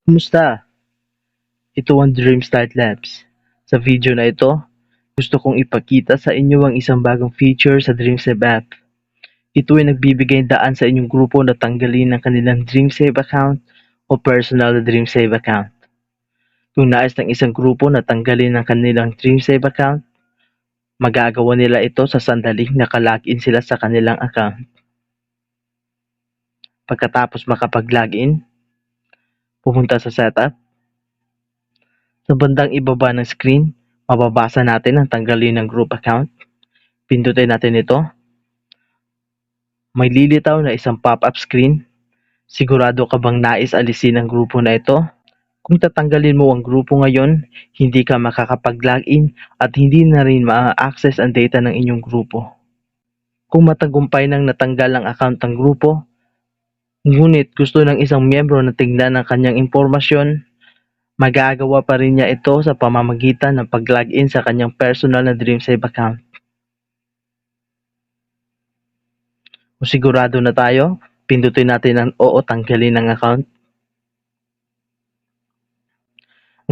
Kumusta? Ito ang Dreamstart Labs. Sa video na ito, gusto kong ipakita sa inyo ang isang bagong feature sa DreamSave app. Ito ay nagbibigay daan sa inyong grupo na tanggalin ang kanilang DreamSave account o personal na DreamSave account. Kung nais ng isang grupo na tanggalin ang kanilang DreamSave account, magagawa nila ito sa sandaling nakalagin sila sa kanilang account. Pagkatapos makapag-login, pumunta sa setup. Sa bandang ibaba ng screen, mababasa natin ang tanggalin ng group account. Pindutin natin ito. May lilitaw na isang pop-up screen. Sigurado ka bang nais alisin ang grupo na ito? Kung tatanggalin mo ang grupo ngayon, hindi ka makakapag-login at hindi na rin ma-access ang data ng inyong grupo. Kung matagumpay nang natanggal ang account ng grupo, ngunit gusto ng isang miyembro na tingnan ang kanyang impormasyon, magagawa pa rin niya ito sa pamamagitan ng pag-login sa kanyang personal na DreamSave account. Kung sigurado na tayo, pindutin natin ang oo tanggalin ng account.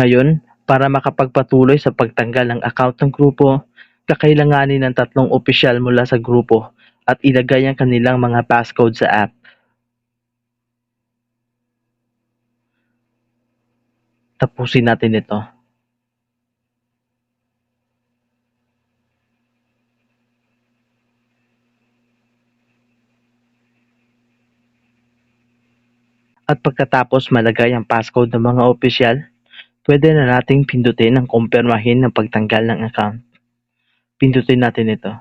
Ngayon, para makapagpatuloy sa pagtanggal ng account ng grupo, kakailanganin ng 3 opisyal mula sa grupo at ilagay ang kanilang mga passcode sa app. Tapusin natin ito. At pagkatapos malagay ang passcode ng mga opisyal, pwede na nating pindutin ang kumpirmahin ng pagtanggal ng account. Pindutin natin ito.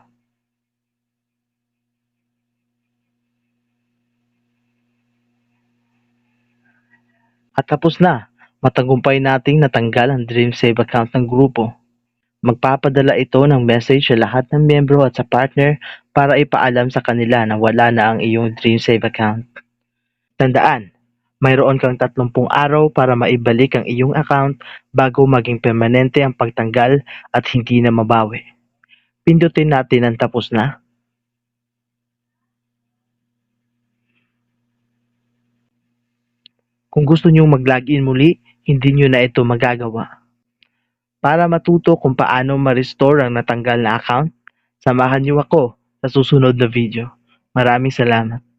At tapos na, matagumpay nating natanggal ang DreamSave account ng grupo. Magpapadala ito ng message sa lahat ng miyembro at sa partner para ipaalam sa kanila na wala na ang iyong DreamSave account. Tandaan, mayroon kang 30 araw para maibalik ang iyong account bago maging permanente ang pagtanggal at hindi na mabawi. Pindutin natin ang tapos na. Kung gusto niyong mag-login muli, hindi niyo na ito magagawa. Para matuto kung paano ma-restore ang natanggal na account, samahan niyo ako sa susunod na video. Maraming salamat.